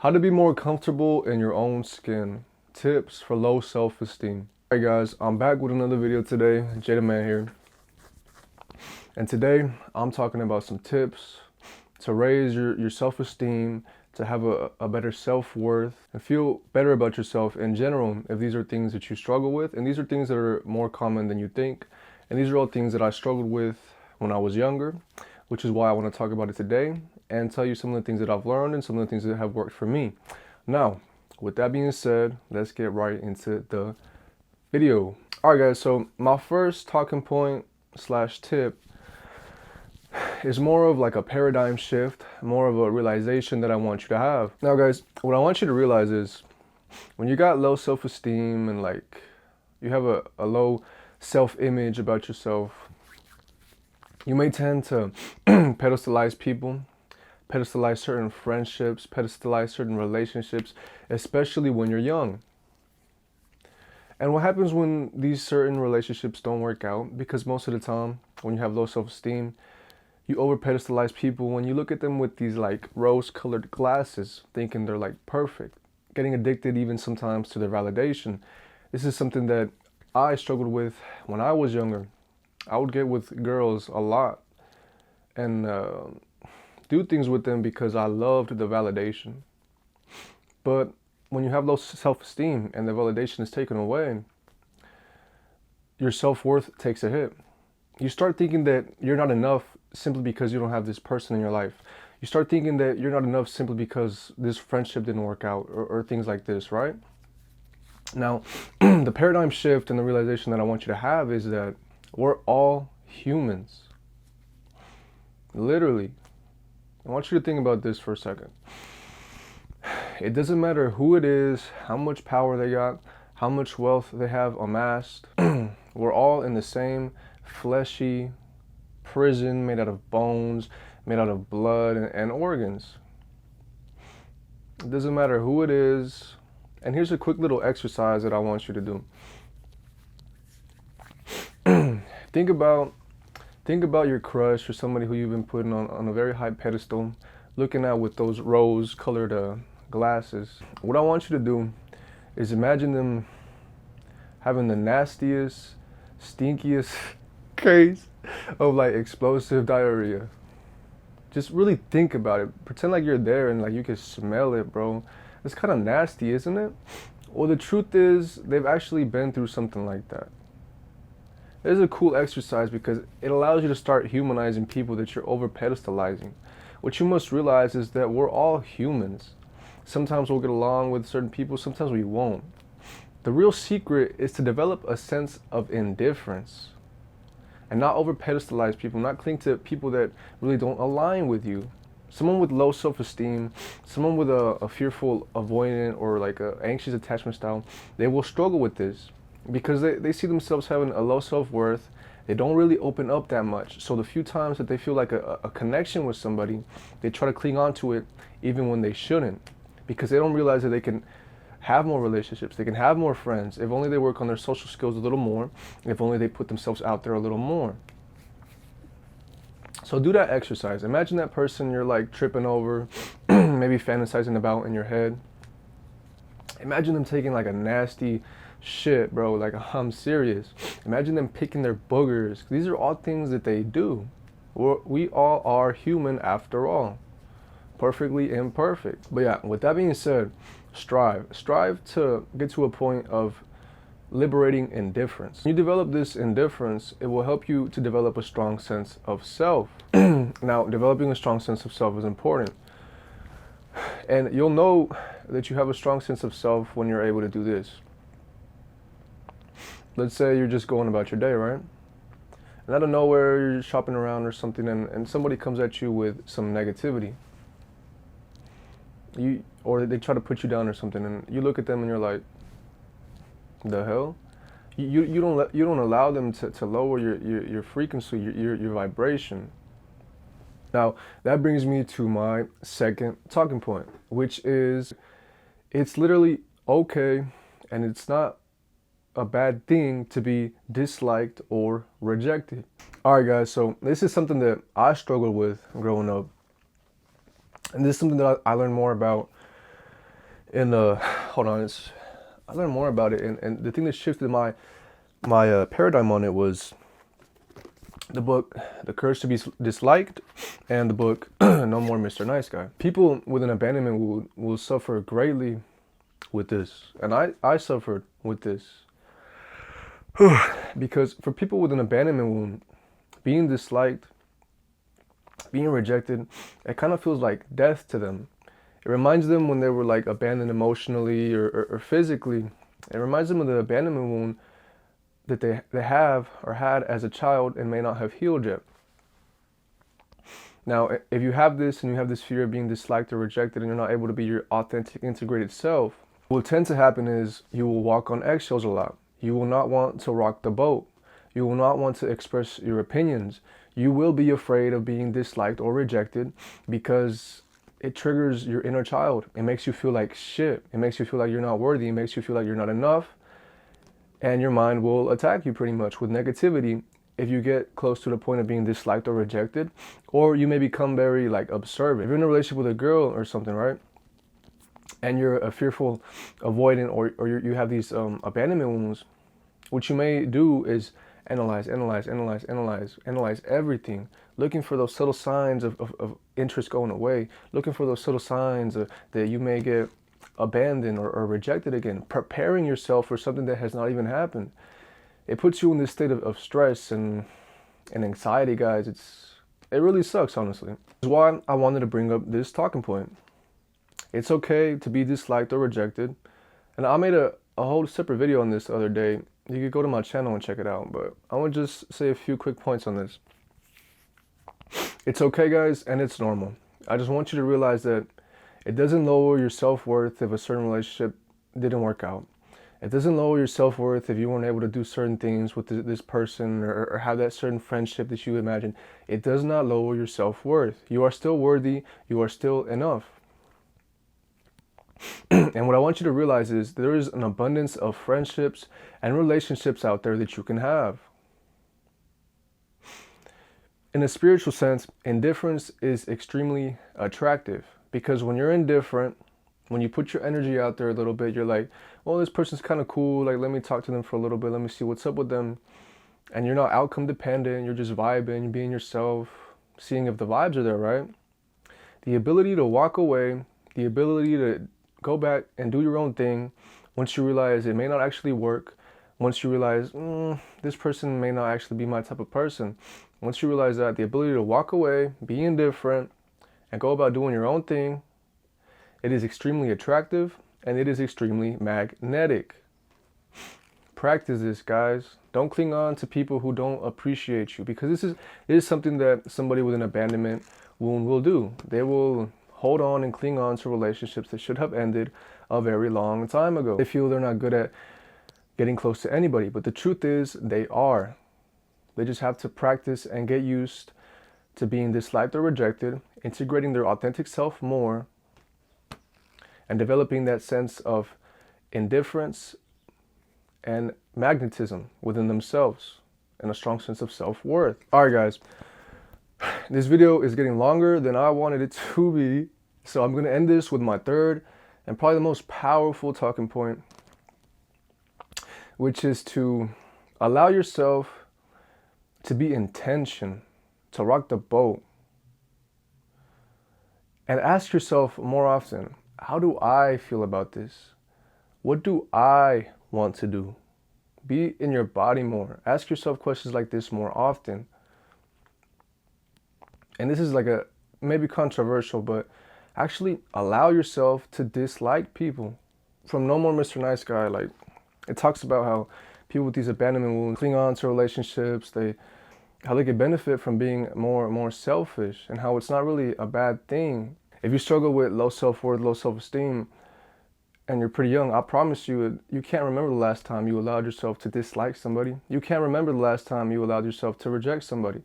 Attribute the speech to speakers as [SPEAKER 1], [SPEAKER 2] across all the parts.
[SPEAKER 1] How to be more comfortable in your own skin. Tips for low self-esteem. Alright guys, I'm back with another video today. Jada Man here. And today I'm talking about some tips to raise your self-esteem, to have a better self-worth, and feel better about yourself in general if these are things that you struggle with. And these are things that are more common than you think. And these are all things that I struggled with when I was younger, which is why I want to talk about it today and tell you some of the things that I've learned and some of the things that have worked for me. Now, with that being said, let's get right into the video. All right, guys, so my first talking point slash tip is more of like a paradigm shift, more of a realization that I want you to have. Now, guys, what I want you to realize is when you got low self-esteem and like you have a low self-image about yourself, you may tend to pedestalize people, pedestalize certain friendships, pedestalize certain relationships, especially when you're young. And what happens when these certain relationships don't work out? Because most of the time, when you have low self-esteem, you over pedestalize people when you look at them with these like rose-colored glasses, thinking they're like perfect, getting addicted even sometimes to their validation. This is something that I struggled with when I was younger. I would get with girls a lot and do things with them because I loved the validation. But when you have low self-esteem and the validation is taken away, your self-worth takes a hit. You start thinking that you're not enough simply because you don't have this person in your life. You start thinking that you're not enough simply because this friendship didn't work out or things like this, right? Now, the paradigm shift and the realization that I want you to have is that we're all humans. Literally. I want you to think about this for a second. It doesn't matter who it is, how much power they got, how much wealth they have amassed. We're all in the same fleshy prison made out of bones, made out of blood and organs. It doesn't matter who it is. And here's a quick little exercise that I want you to do. Think about your crush or somebody who you've been putting on a very high pedestal, looking at with those rose-colored glasses. What I want you to do is imagine them having the nastiest, stinkiest case of like explosive diarrhea. Just really think about it. Pretend like you're there and like you can smell it, bro. It's kind of nasty, isn't it? Well, the truth is they've actually been through something like that. It's a cool exercise because it allows you to start humanizing people that you're over pedestalizing. What you must realize is that we're all humans. Sometimes we'll get along with certain people, sometimes we won't. The real secret is to develop a sense of indifference and not over pedestalize people, not cling to people that really don't align with you. Someone with low self-esteem, someone with a fearful, avoidant, or like a anxious attachment style, they will struggle with this because they see themselves having a low self-worth. They don't really open up that much. So the few times that they feel like a connection with somebody, they try to cling on to it even when they shouldn't, because they don't realize that they can have more relationships, they can have more friends, if only they work on their social skills a little more, if only they put themselves out there a little more. So do that exercise. Imagine that person you're like tripping over, maybe fantasizing about in your head. Imagine them taking like a nasty shit, bro. Like, I'm serious. Imagine them picking their boogers. These are all things that they do. We all are human after all. Perfectly imperfect. But yeah, with that being said, strive to get to a point of liberating indifference. When you develop this indifference, it will help you to develop a strong sense of self. Now, developing a strong sense of self is important. And you'll know that you have a strong sense of self when you're able to do this. Let's say you're just going about your day, right? And out of nowhere, you're shopping around or something, and somebody comes at you with some negativity. Or they try to put you down or something, and you look at them and you're like, the hell? You don't allow them to lower your frequency, your vibration. Now, that brings me to my second talking point, which is it's literally okay and it's not a bad thing to be disliked or rejected. All right, guys, so this is something that I struggled with growing up. And this is something that I learned more about And hold on, I learned more about it, and the thing that shifted my paradigm on it was the book The Courage to Be Disliked and the book No More Mr. Nice Guy. People with an abandonment will suffer greatly with this, and I suffered with this. Because for people with an abandonment wound, being disliked, being rejected, it kind of feels like death to them. It reminds them when they were like abandoned emotionally or physically. It reminds them of the abandonment wound that they have or had as a child and may not have healed yet. Now, if you have this and you have this fear of being disliked or rejected and you're not able to be your authentic, integrated self, what will tend to happen is you will walk on eggshells a lot. You will not want to rock the boat. You will not want to express your opinions. You will be afraid of being disliked or rejected because it triggers your inner child. It makes you feel like shit. It makes you feel like you're not worthy. It makes you feel like you're not enough. And your mind will attack you pretty much with negativity if you get close to the point of being disliked or rejected. Or you may become very like observant. If you're in a relationship with a girl or something, right? And you're a fearful, avoidant, or you have these abandonment wounds, what you may do is analyze everything, looking for those subtle signs of interest going away, looking for those subtle signs that you may get abandoned or rejected again, preparing yourself for something that has not even happened. It puts you in this state of stress and anxiety, guys. It really sucks, honestly. That's why I wanted to bring up this talking point. It's okay to be disliked or rejected. And I made a whole separate video on this the other day. You could go to my channel and check it out, but I want to just say a few quick points on this. It's okay, guys, and it's normal. I just want you to realize that it doesn't lower your self-worth if a certain relationship didn't work out. It doesn't lower your self-worth if you weren't able to do certain things with this person or have that certain friendship that you imagined. It does not lower your self-worth. You are still worthy. You are still enough. And what I want you to realize is there is an abundance of friendships and relationships out there that you can have. In a spiritual sense, indifference is extremely attractive because when you're indifferent, when you put your energy out there a little bit, you're like, well, this person's kind of cool. Like, let me talk to them for a little bit. Let me see what's up with them. And you're not outcome dependent. You're just vibing, you're being yourself, seeing if the vibes are there, right? The ability to walk away, the ability to go back and do your own thing once you realize it may not actually work, once you realize this person may not actually be my type of person, once you realize that, the ability to walk away, be indifferent, and go about doing your own thing, it is extremely attractive and it is extremely magnetic. Practice this, guys. Don't cling on to people who don't appreciate you, because this is something that somebody with an abandonment wound will do. They will hold on and cling on to relationships that should have ended a very long time ago. They feel they're not good at getting close to anybody, but the truth is they are. They just have to practice and get used to being disliked or rejected, integrating their authentic self more, and developing that sense of indifference and magnetism within themselves and a strong sense of self-worth. All right, guys. This video is getting longer than I wanted it to be, so I'm going to end this with my third and probably the most powerful talking point, which is to allow yourself to be in tension, to rock the boat, and ask yourself more often, how do I feel about this? What do I want to do? Be in your body more. Ask yourself questions like this more often. And this is like a maybe controversial, but actually allow yourself to dislike people. From No More Mr. Nice Guy, like, it talks about how people with these abandonment wounds cling on to relationships, how they can benefit from being more selfish, and how it's not really a bad thing. If you struggle with low self-worth, low self-esteem, and you're pretty young, I promise you, you can't remember the last time you allowed yourself to dislike somebody. You can't remember the last time you allowed yourself to reject somebody.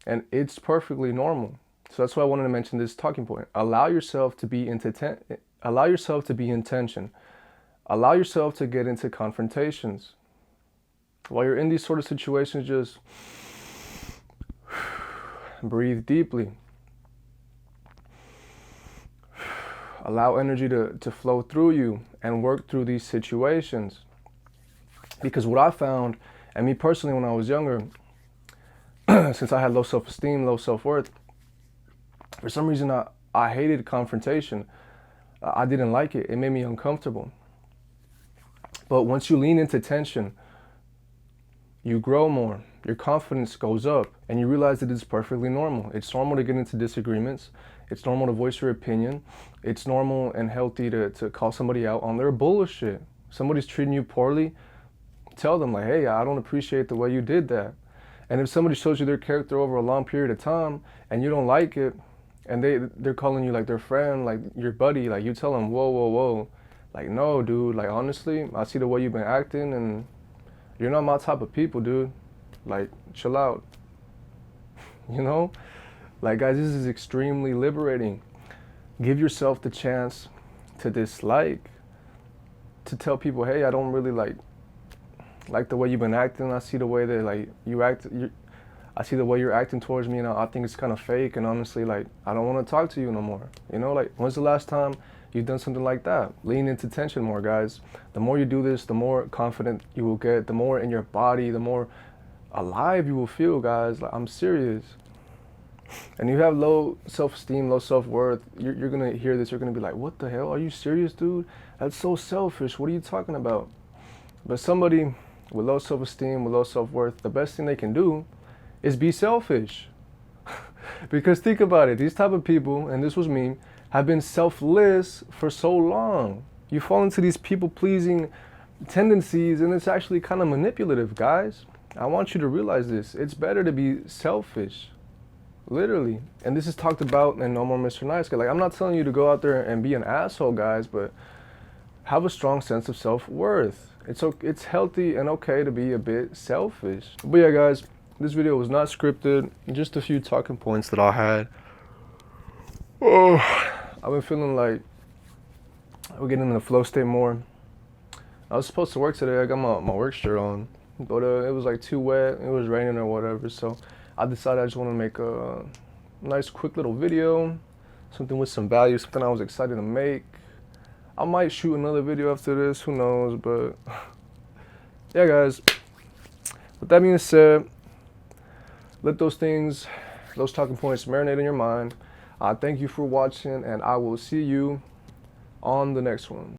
[SPEAKER 1] And it's perfectly normal. So that's why I wanted to mention this talking point. Allow yourself to be in tension. Allow yourself to get into confrontations. While you're in these sort of situations, just breathe deeply. Allow energy to flow through you and work through these situations. Because what I found, and me personally when I was younger, since I had low self-esteem, low self-worth, for some reason I hated confrontation. I didn't like it. It made me uncomfortable. But once you lean into tension, you grow more. Your confidence goes up and you realize that it's perfectly normal. It's normal to get into disagreements. It's normal to voice your opinion. It's normal and healthy to call somebody out on their bullshit. Somebody's treating you poorly, tell them like, hey, I don't appreciate the way you did that. And if somebody shows you their character over a long period of time and you don't like it, and they're calling you like their friend, like your buddy, like you tell them, whoa, whoa, whoa. Like, no, dude, like honestly, I see the way you've been acting and you're not my type of people, dude. Like, chill out. You know? Like, guys, this is extremely liberating. Give yourself the chance to dislike, to tell people, hey, I don't really like the way you've been acting. I see the way that like I see the way you're acting towards me, and I think it's kind of fake. And honestly, like, I don't want to talk to you no more. You know, like, when's the last time you've done something like that? Lean into tension more, guys. The more you do this, the more confident you will get. The more in your body, the more alive you will feel, guys. Like, I'm serious. And you have low self-esteem, low self-worth, you're going to hear this, you're going to be like, what the hell? Are you serious, dude? That's so selfish. What are you talking about? But somebody with low self-esteem, with low self-worth, the best thing they can do is be selfish. Because think about it, these type of people, and this was me, have been selfless for so long. You fall into these people-pleasing tendencies, and it's actually kind of manipulative, guys. I want you to realize this. It's better to be selfish. Literally. And this is talked about in No More Mr. Nice Guy. Like, I'm not telling you to go out there and be an asshole, guys, but have a strong sense of self-worth. It's healthy and okay to be a bit selfish. But yeah, guys, this video was not scripted. Just a few talking points that I had. Oh, I've been feeling like we're getting in the flow state more. I was supposed to work today. I got my work shirt on, but it was like too wet. It was raining or whatever, so I decided I just want to make a nice quick little video, something with some value, something I was excited to make. I might shoot another video after this, who knows, but yeah, guys, with that being said, let those talking points marinate in your mind. Thank you for watching, and I will see you on the next one.